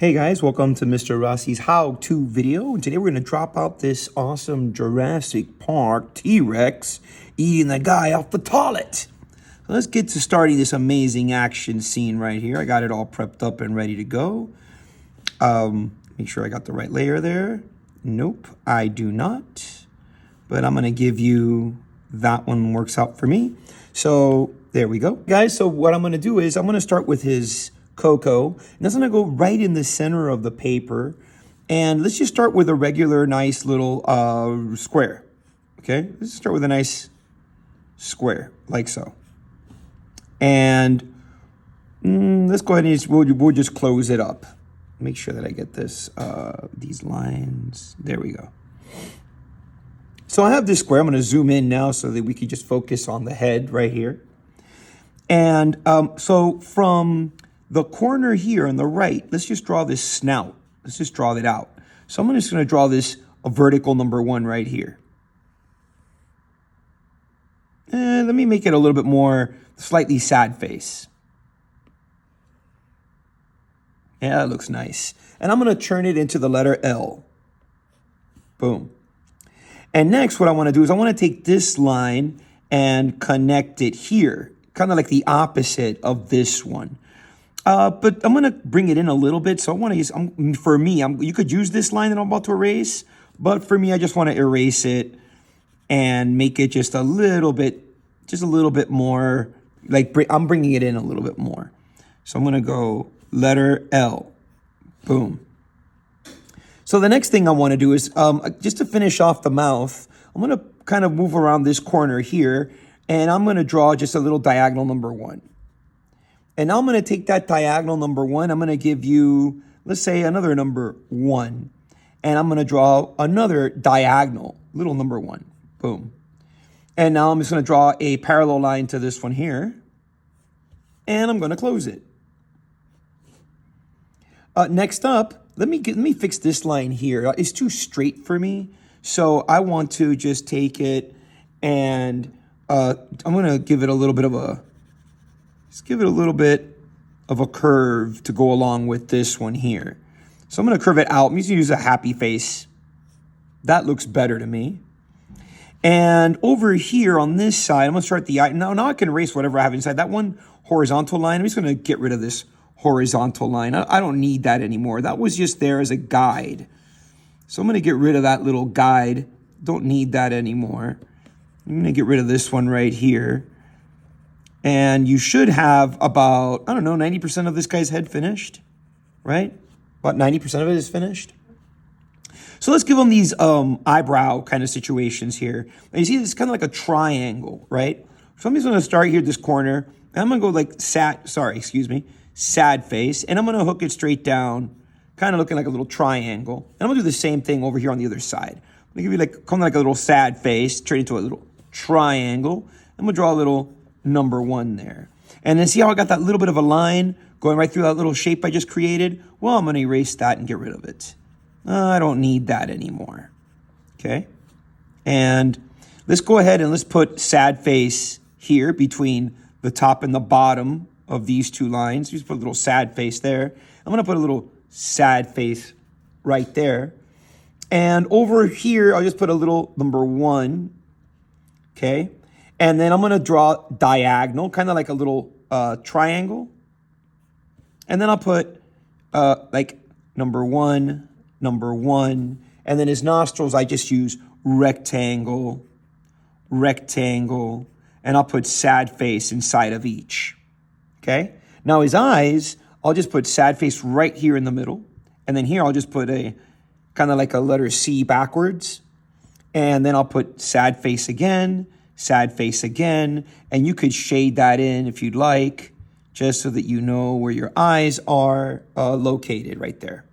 Hey guys, welcome to Mr. Rossi's how-to video. And today we're going to drop out this awesome Jurassic Park T-Rex eating the guy off the toilet. So let's get to starting this amazing action scene right here. I got it all prepped up and ready to go. Make sure I got the right layer there. Nope, I do not. But I'm going to give you that one works out for me. So there we go. Guys, so what I'm going to do is I'm going to start with his cocoa, and that's going to go right in the center of the paper. And let's just start with a regular nice little square. Okay, let's start with a nice square like so. And let's go ahead and we'll just close it up. Make sure that I get this these lines. There we go. So I have this square. I'm going to zoom in now so that we can just focus on the head right here. And so from the corner here on the right, let's just draw this snout. Let's just draw that out. So I'm just going to draw this a vertical number 1 right here. And let me make it a little bit more slightly sad face. Yeah, that looks nice. And I'm going to turn it into the letter L. Boom. And next, what I want to do is I want to take this line and connect it here, kind of like the opposite of this one. But I'm going to bring it in a little bit. So I want to use, for me, you could use this line that I'm about to erase. But for me, I just want to erase it and make it just a little bit more, like I'm bringing it in a little bit more. So I'm going to go letter L. Boom. So the next thing I want to do is, just to finish off the mouth, I'm going to kind of move around this corner here. And I'm going to draw just a little diagonal number 1. And now I'm going to take that diagonal number 1. I'm going to give you, let's say, another number 1. And I'm going to draw another diagonal, little number 1. Boom. And now I'm just going to draw a parallel line to this one here. And I'm going to close it. Next up, let me fix this line here. It's too straight for me. So I want to just take it and I'm going to give it a little bit of a, just give it a little bit of a curve to go along with this one here. So I'm going to curve it out. I'm just going to use a happy face. That looks better to me. And over here on this side, I'm going to start the eye. Now I can erase whatever I have inside. That one horizontal line, I'm just going to get rid of this horizontal line. I don't need that anymore. That was just there as a guide. So I'm going to get rid of that little guide. Don't need that anymore. I'm going to get rid of this one right here. And you should have about, I don't know, 90% of this guy's head finished, right? About 90% of it is finished. So let's give them these eyebrow kind of situations here. And you see, it's kind of like a triangle, right? So I'm just going to start here at this corner. And I'm going to go like sad face. And I'm going to hook it straight down, kind of looking like a little triangle. And I'm going to do the same thing over here on the other side. I'm going to give you like, kind of like a little sad face, turn it into a little triangle. I'm going to draw a little number 1 there. And then see how I got that little bit of a line going right through that little shape I just created? Well, I'm going to erase that and get rid of it. I don't need that anymore. Okay? And let's go ahead and let's put sad face here between the top and the bottom of these two lines. Just put a little sad face there. I'm going to put a little sad face right there. And over here, I'll just put a little number 1. Okay? And then I'm going to draw diagonal, kind of like a little triangle. And then I'll put like number 1. And then his nostrils, I just use rectangle. And I'll put sad face inside of each. Okay? Now his eyes, I'll just put sad face right here in the middle. And then here I'll just put a kind of like a letter C backwards. And then I'll put sad face again. And you could shade that in if you'd like, just so that you know where your eyes are located right there.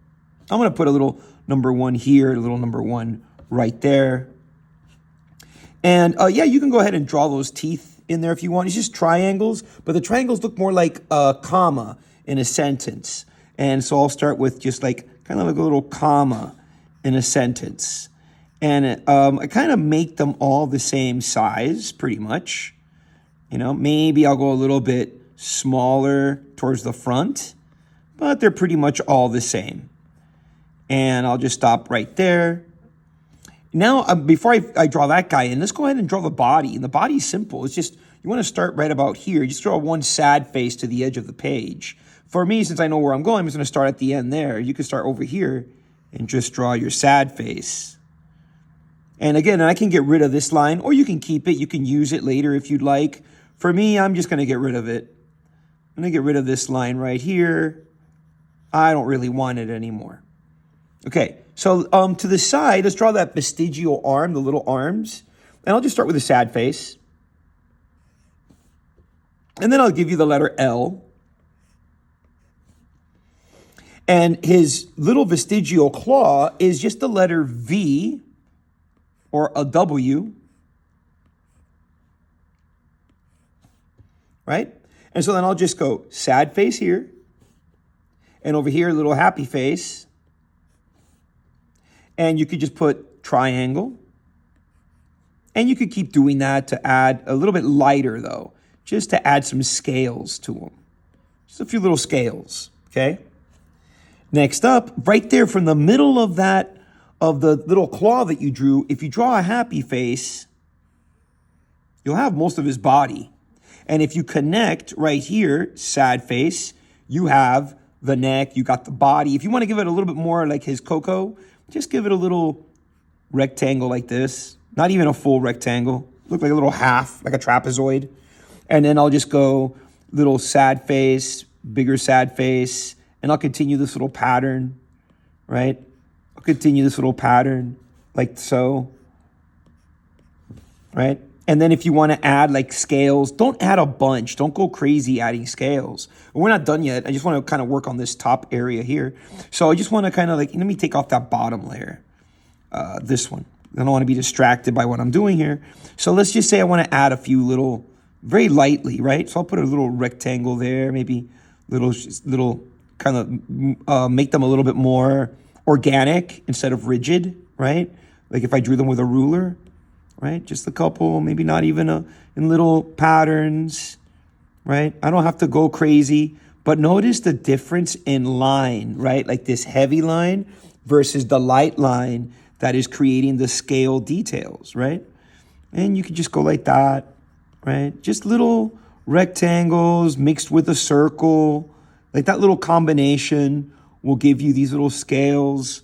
I'm going to put a little number 1 here, a little number 1 right there. And yeah, you can go ahead and draw those teeth in there if you want. It's just triangles, but the triangles look more like a comma in a sentence. And so I'll start with just like kind of like a little comma in a sentence. And I kind of make them all the same size, pretty much. You know, maybe I'll go a little bit smaller towards the front. but they're pretty much all the same. And I'll just stop right there. Now, before I draw that guy in, let's go ahead and draw the body. And the body's simple. It's just, you want to start right about here. You just draw one sad face to the edge of the page. For me, since I know where I'm going, I'm just going to start at the end there. You can start over here and just draw your sad face. And again, I can get rid of this line, or you can keep it. You can use it later if you'd like. For me, I'm just going to get rid of it. I'm going to get rid of this line right here. I don't really want it anymore. Okay, so to the side, let's draw that vestigial arm, the little arms. And I'll just start with a sad face. And then I'll give you the letter L. And his little vestigial claw is just the letter V or a W. Right? And so then I'll just go sad face here. And over here, a little happy face. And you could just put triangle. And you could keep doing that to add a little bit lighter, though, just to add some scales to them. Just a few little scales, okay? Next up, right there from the middle of that, of the little claw that you drew, if you draw a happy face, you'll have most of his body. And if you connect right here, sad face, you have the neck, you got the body. If you want to give it a little bit more like his Coco, just give it a little rectangle like this. Not even a full rectangle. Look like a little half, like a trapezoid. And then I'll just go little sad face, bigger sad face, and I'll continue this little pattern, right? I'll continue this little pattern like so, right? And then if you want to add like scales, don't add a bunch. Don't go crazy adding scales. We're not done yet. I just want to kind of work on this top area here. So I just want to kind of like, let me take off that bottom layer, this one. I don't want to be distracted by what I'm doing here. So let's just say I want to add a few little, very lightly, right? So I'll put a little rectangle there, maybe little kind of make them a little bit more organic instead of rigid, right? Like if I drew them with a ruler. Right? Just a couple, maybe not even in little patterns, right? I don't have to go crazy, but notice the difference in line, right? Like this heavy line versus the light line that is creating the scale details, right? And you can just go like that, right? Just little rectangles mixed with a circle, like that little combination will give you these little scales,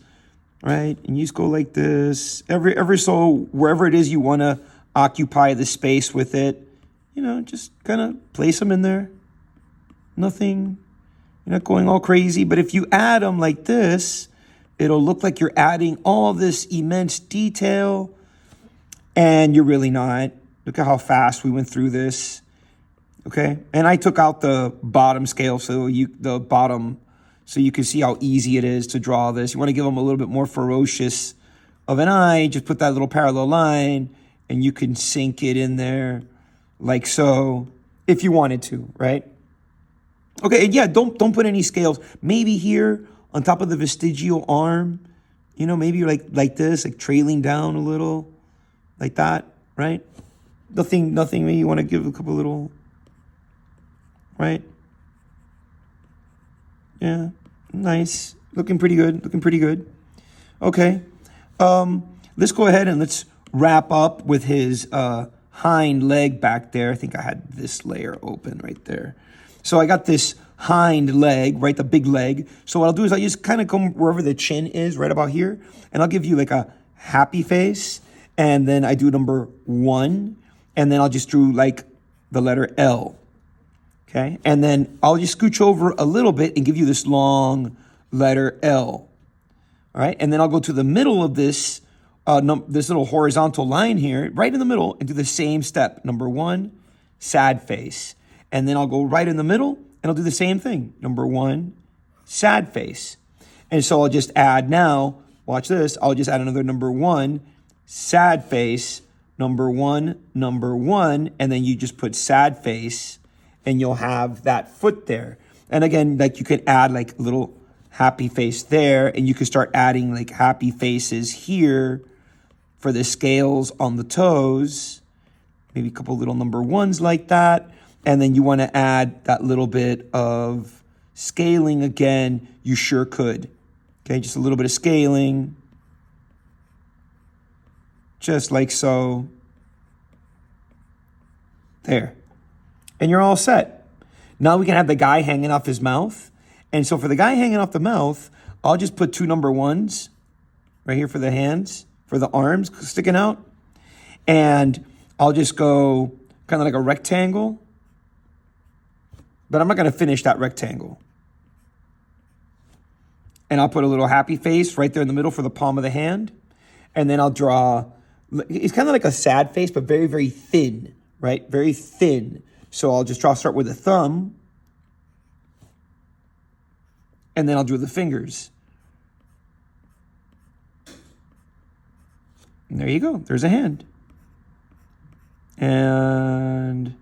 right? And you just go like this. Every so wherever it is you want to occupy the space with it, you know, just kind of place them in there. Nothing, you're not going all crazy. But if you add them like this, it'll look like you're adding all this immense detail, and you're really not. Look at how fast we went through this, okay? And I took out the bottom scale, so you can see how easy it is to draw this. You want to give them a little bit more ferocious of an eye, just put that little parallel line, and you can sink it in there like so, if you wanted to, right? Okay, and yeah, don't put any scales. Maybe here on top of the vestigial arm, you know, maybe like this, like trailing down a little, like that, right? Nothing, maybe you want to give a couple little, right? Yeah, nice. Looking pretty good. Okay. Let's go ahead and let's wrap up with his hind leg back there. I think I had this layer open right there. So I got this hind leg, right, the big leg. So what I'll do is I just kind of come wherever the chin is, right about here, and I'll give you like a happy face, and then I do number 1, and then I'll just do like the letter L. Okay, and then I'll just scooch over a little bit and give you this long letter L. All right, and then I'll go to the middle of this this little horizontal line here, right in the middle, and do the same step. Number 1, sad face. And then I'll go right in the middle, and I'll do the same thing. Number 1, sad face. And so I'll just add now, watch this, I'll just add another number 1, sad face, number 1, and then you just put sad face, and you'll have that foot there. And again, like you could add like a little happy face there, and you could start adding like happy faces here for the scales on the toes, maybe a couple little number 1s like that. And then you want to add that little bit of Scaling again, you sure could. Okay, just a little bit of scaling. Just like so. There. And you're all set. Now we can have the guy hanging off his mouth. And so for the guy hanging off the mouth, I'll just put 2 number 1s right here for the hands, for the arms sticking out. And I'll just go kind of like a rectangle. But I'm not going to finish that rectangle. And I'll put a little happy face right there in the middle for the palm of the hand. And then I'll draw, it's kind of like a sad face, but very, very thin, right? Very thin. So I'll just start with a thumb. And then I'll do the fingers. And there you go. There's a hand. And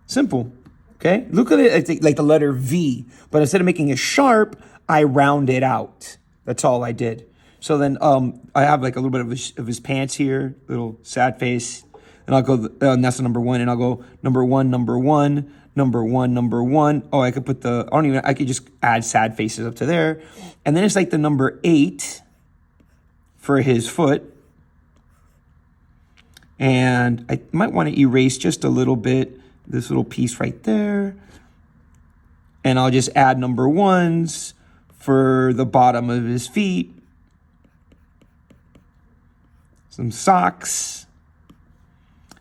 simple. Okay? Look at it, it's like the letter V. But instead of making it sharp, I round it out. That's all I did. So then I have like a little bit of his pants here, little sad face. And I'll go, and that's the number 1. And I'll go number 1, number 1, number 1, number 1. Oh, I could put I could just add sad faces up to there. And then it's like the number 8 for his foot. And I might want to erase just a little bit, this little piece right there. And I'll just add number 1s for the bottom of his feet. Some socks.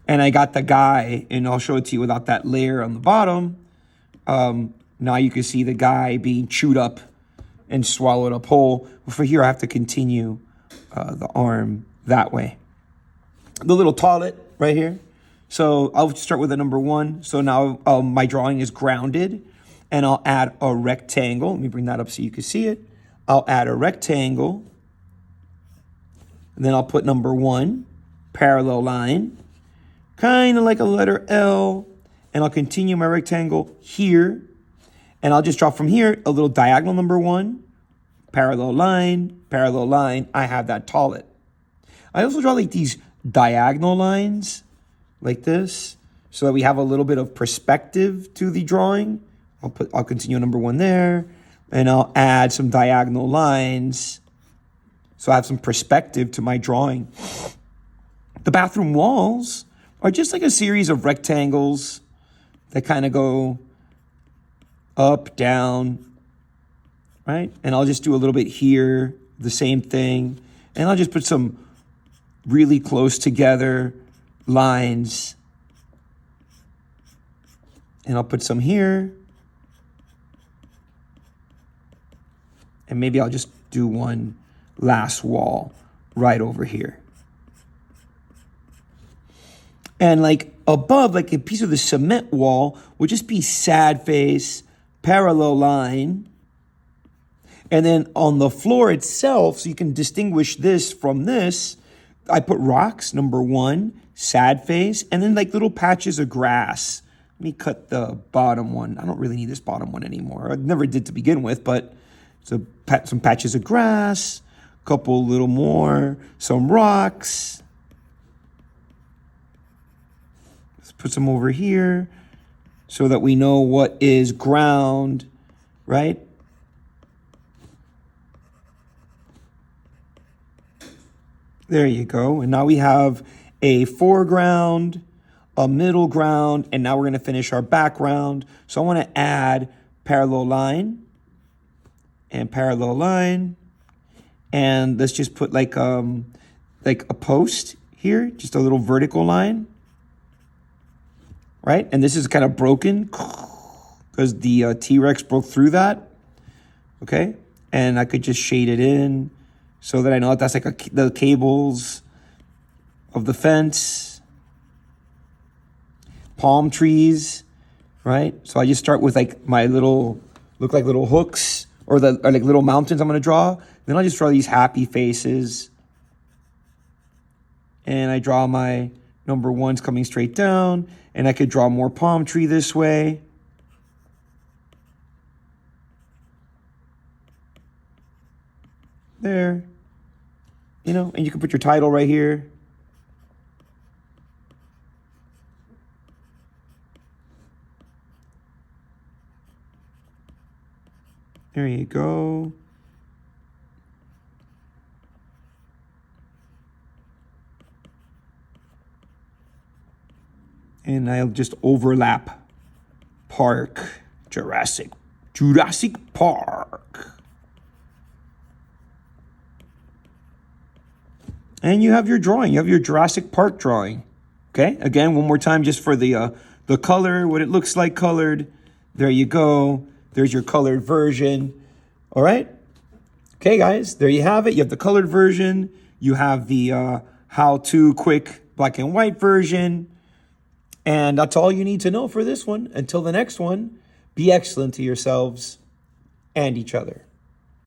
And I got the guy, and I'll show it to you without that layer on the bottom. Now you can see the guy being chewed up and swallowed up whole. But for here, I have to continue the arm that way. The little toilet right here. So I'll start with a number 1. So now my drawing is grounded. And I'll add a rectangle. Let me bring that up so you can see it. I'll add a rectangle. And then I'll put number 1, parallel line. Kind of like a letter L. And I'll continue my rectangle here. And I'll just draw from here a little diagonal number 1. Parallel line, parallel line. I have that toilet. I also draw like these diagonal lines like this so that we have a little bit of perspective to the drawing. I'll continue number 1 there, and I'll add some diagonal lines so I have some perspective to my drawing. The bathroom walls are just like a series of rectangles that kind of go up, down, right? And I'll just do a little bit here, the same thing, and I'll just put some really close together lines. And I'll put some here. And maybe I'll just do one last wall right over here. And like above, like a piece of the cement wall would just be sad face, parallel line. And then on the floor itself, so you can distinguish this from this, I put rocks, number 1, sad face, and then like little patches of grass. Let me cut the bottom one. I don't really need this bottom one anymore. I never did to begin with, but so some patches of grass, a couple little more, some rocks. Let's put some over here so that we know what is ground, right? There you go. And now we have a foreground, a middle ground, and now we're going to finish our background. So I want to add parallel line and parallel line. And let's just put like a post here, just a little vertical line, right? And this is kind of broken because the T-Rex broke through that, okay? And I could just shade it in so that I know that that's like the cables of the fence, palm trees, right? So I just start with like my little, look like little hooks or like little mountains I'm gonna draw. Then I'll just draw these happy faces. And I draw my number 1s coming straight down. And I could draw more palm tree this way. There. You know, and you can put your title right here. There you go. And I'll just overlap Park, Jurassic Park. And you have your drawing. You have your Jurassic Park drawing. Okay, again, one more time just for the color, what it looks like colored. There you go. There's your colored version. All right. Okay, guys, there you have it. You have the colored version. You have the how-to quick black and white version. And that's all you need to know for this one. Until the next one, be excellent to yourselves and each other.